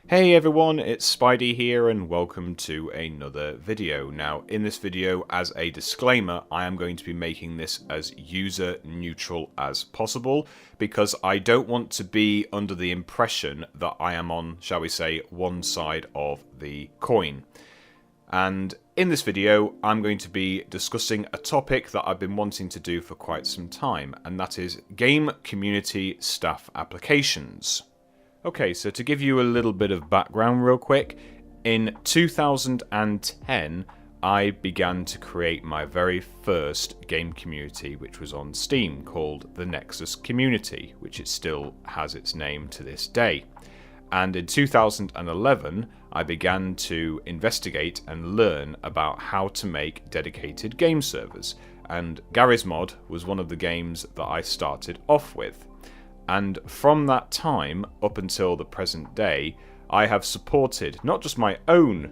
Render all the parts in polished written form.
Hey everyone, it's Spidey here and welcome to another video. Now in this video, as a disclaimer, I am going to be making this as user neutral as possible because I don't want to be under the impression that I am on, shall we say, one side of the coin. And in this video, I'm going to be discussing a topic that I've been wanting to do for quite some time, and that is game community staff applications. Okay, so to give you a little bit of background real quick, in 2010 I began to create my very first game community, which was on Steam, called the Nexus Community, which it still has its name to this day. And in 2011 I began to investigate and learn about how to make dedicated game servers, and Garry's Mod was one of the games that I started off with. And from that time up until the present day, I have supported not just my own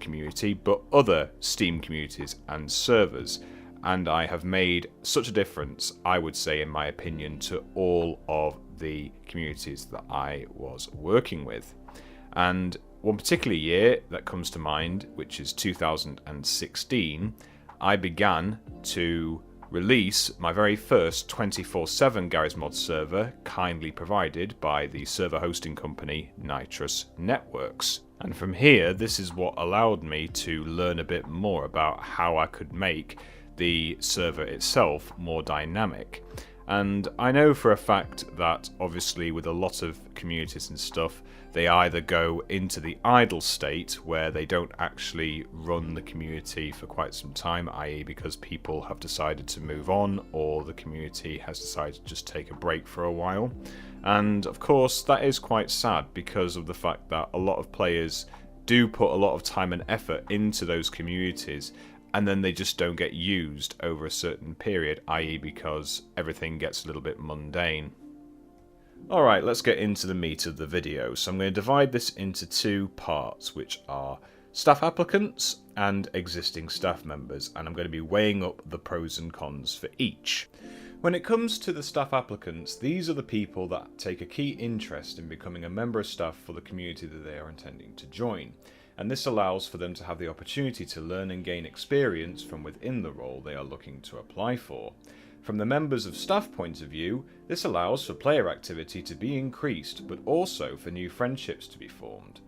community, but other Steam communities and servers. And I have made such a difference, I would say, in my opinion, to all of the communities that I was working with. And one particular year that comes to mind, which is 2016, I began to release my very first 24/7 Garry's Mod server, kindly provided by the server hosting company Nitrous Networks. And from here, this is what allowed me to learn a bit more about how I could make the server itself more dynamic. And I know for a fact that obviously with a lot of communities and stuff, they either go into the idle state where they don't actually run the community for quite some time, i.e. because people have decided to move on or the community has decided to just take a break for a while. And of course that is quite sad because of the fact that a lot of players do put a lot of time and effort into those communities, and then they just don't get used over a certain period, i.e. because everything gets a little bit mundane. Alright, let's get into the meat of the video. So I'm going to divide this into two parts, which are staff applicants and existing staff members, and I'm going to be weighing up the pros and cons for each. When it comes to the staff applicants, these are the people that take a key interest in becoming a member of staff for the community that they are intending to join. And this allows for them to have the opportunity to learn and gain experience from within the role they are looking to apply for. From the members of staff point of view, this allows for player activity to be increased, but also for new friendships to be formed.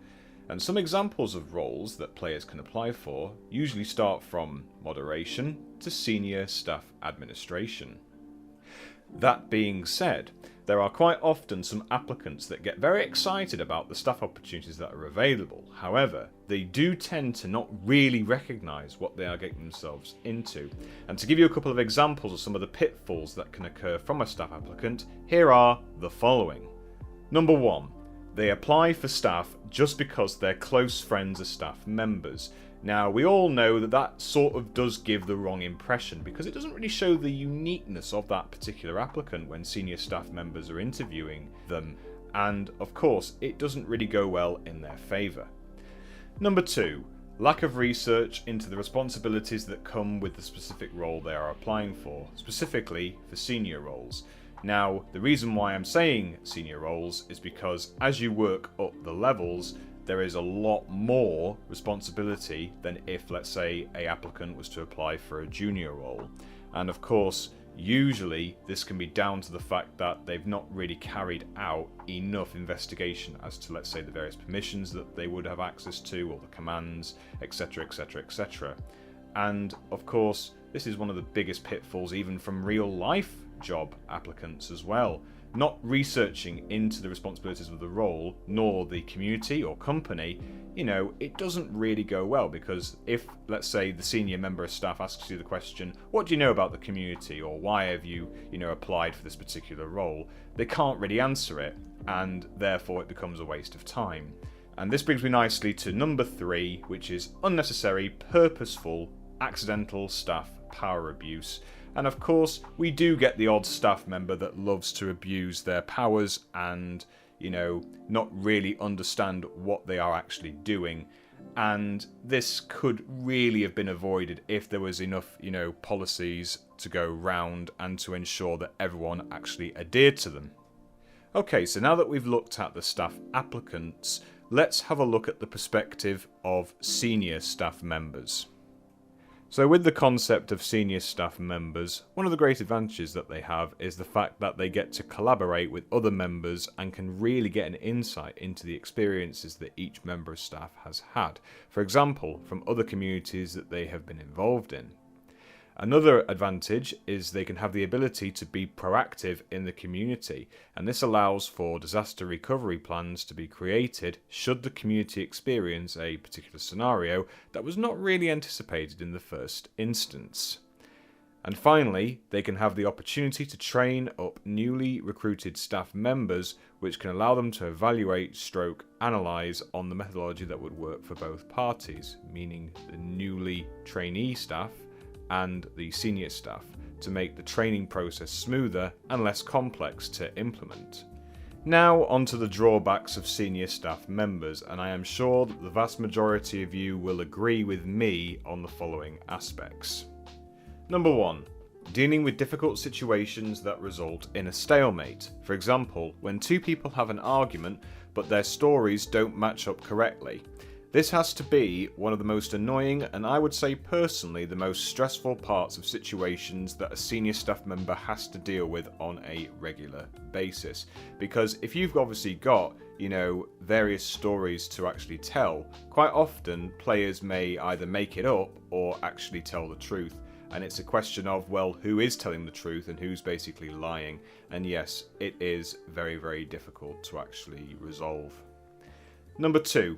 And some examples of roles that players can apply for usually start from moderation to senior staff administration. That being said, there are quite often some applicants that get very excited about the staff opportunities that are available. However, they do tend to not really recognise what they are getting themselves into. And to give you a couple of examples of some of the pitfalls that can occur from a staff applicant, here are the following. Number 1. They apply for staff just because their close friends are staff members. Now, we all know that that sort of does give the wrong impression because it doesn't really show the uniqueness of that particular applicant when senior staff members are interviewing them, and of course it doesn't really go well in their favour. Number 2. Lack of research into the responsibilities that come with the specific role they are applying for, specifically for senior roles. Now, the reason why I'm saying senior roles is because as you work up the levels, there is a lot more responsibility than if, let's say, an applicant was to apply for a junior role. And of course, usually this can be down to the fact that they've not really carried out enough investigation as to, let's say, the various permissions that they would have access to, or the commands, etc, etc, etc. And of course, this is one of the biggest pitfalls even from real life job applicants as well. Not researching into the responsibilities of the role, nor the community or company, it doesn't really go well, because if, let's say, the senior member of staff asks you the question, what do you know about the community, or why have you, applied for this particular role, they can't really answer it, and therefore it becomes a waste of time. And this brings me nicely to number 3, which is unnecessary, purposeful, accidental staff power abuse. And of course, we do get the odd staff member that loves to abuse their powers and, not really understand what they are actually doing. And this could really have been avoided if there was enough, policies to go round and to ensure that everyone actually adhered to them. Okay, so now that we've looked at the staff applicants, let's have a look at the perspective of senior staff members. So with the concept of senior staff members, one of the great advantages that they have is the fact that they get to collaborate with other members and can really get an insight into the experiences that each member of staff has had, for example, from other communities that they have been involved in. Another advantage is they can have the ability to be proactive in the community, and this allows for disaster recovery plans to be created should the community experience a particular scenario that was not really anticipated in the first instance. And finally, they can have the opportunity to train up newly recruited staff members, which can allow them to evaluate / analyse on the methodology that would work for both parties, meaning the newly trainee staff and the senior staff, to make the training process smoother and less complex to implement. Now onto the drawbacks of senior staff members, and I am sure that the vast majority of you will agree with me on the following aspects. Number 1. Dealing with difficult situations that result in a stalemate. For example, when two people have an argument but their stories don't match up correctly. This has to be one of the most annoying and I would say personally the most stressful parts of situations that a senior staff member has to deal with on a regular basis. Because if you've obviously got, various stories to actually tell, quite often players may either make it up or actually tell the truth. And it's a question of, well, who is telling the truth and who's basically lying. And yes, it is very, very difficult to actually resolve. Number 2.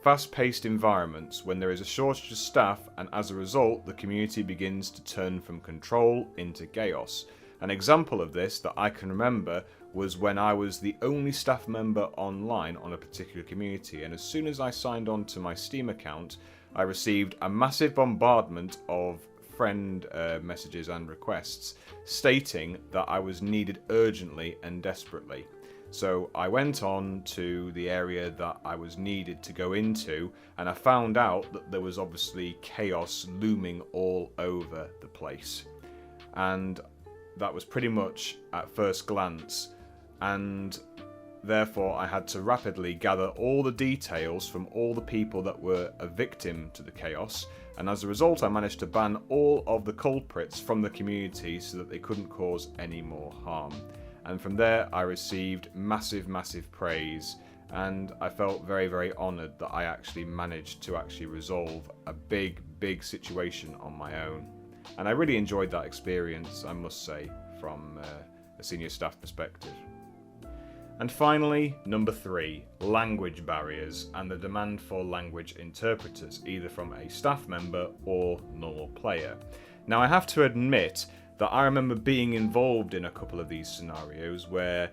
Fast-paced environments when there is a shortage of staff and as a result the community begins to turn from control into chaos. An example of this that I can remember was when I was the only staff member online on a particular community, and as soon as I signed on to my Steam account I received a massive bombardment of friend messages and requests stating that I was needed urgently and desperately. So I went on to the area that I was needed to go into, and I found out that there was obviously chaos looming all over the place. And that was pretty much at first glance, and therefore I had to rapidly gather all the details from all the people that were a victim to the chaos, and as a result I managed to ban all of the culprits from the community so that they couldn't cause any more harm. And from there I received massive praise, and I felt very, very honoured that I actually managed to actually resolve a big situation on my own. And I really enjoyed that experience, I must say, from a senior staff perspective. And finally, number 3, language barriers and the demand for language interpreters, either from a staff member or normal player. Now I have to admit that I remember being involved in a couple of these scenarios where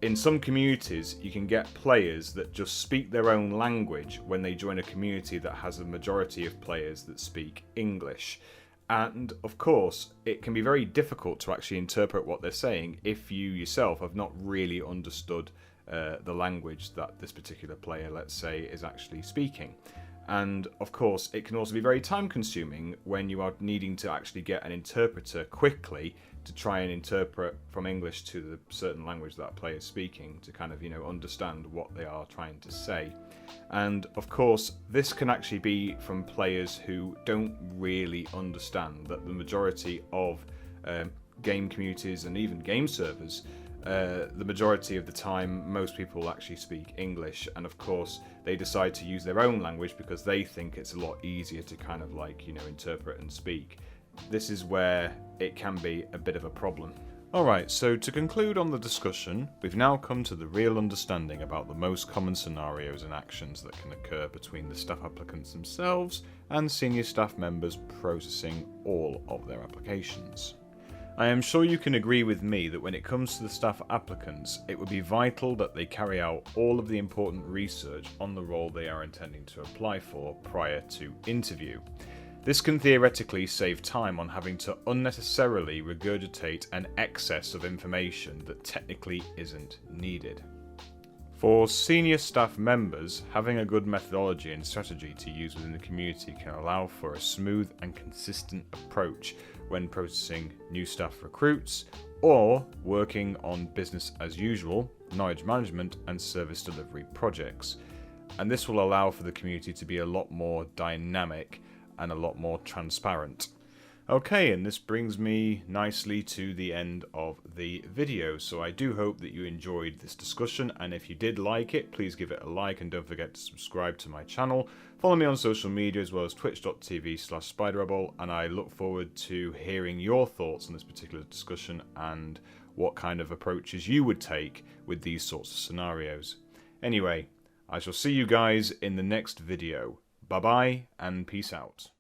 in some communities you can get players that just speak their own language when they join a community that has a majority of players that speak English. And of course it can be very difficult to actually interpret what they're saying if you yourself have not really understood the language that this particular player, let's say, is actually speaking. And of course it can also be very time consuming when you are needing to actually get an interpreter quickly to try and interpret from English to the certain language that player is speaking to kind of understand what they are trying to say. And of course this can actually be from players who don't really understand that the majority of game communities and even game servers, the majority of the time most people actually speak English, and of course they decide to use their own language because they think it's a lot easier to kind of interpret and speak. This is where it can be a bit of a problem. Alright, so to conclude on the discussion, we've now come to the real understanding about the most common scenarios and actions that can occur between the staff applicants themselves and senior staff members processing all of their applications. I am sure you can agree with me that when it comes to the staff applicants, it would be vital that they carry out all of the important research on the role they are intending to apply for prior to interview. This can theoretically save time on having to unnecessarily regurgitate an excess of information that technically isn't needed. For senior staff members, having a good methodology and strategy to use within the community can allow for a smooth and consistent approach when processing new staff recruits or working on business as usual, knowledge management and service delivery projects. And this will allow for the community to be a lot more dynamic and a lot more transparent. Okay, and this brings me nicely to the end of the video. So I do hope that you enjoyed this discussion, and if you did like it, please give it a like and don't forget to subscribe to my channel. Follow me on social media as well as twitch.tv/SpiderRebel, and I look forward to hearing your thoughts on this particular discussion and what kind of approaches you would take with these sorts of scenarios. Anyway, I shall see you guys in the next video. Bye bye and peace out.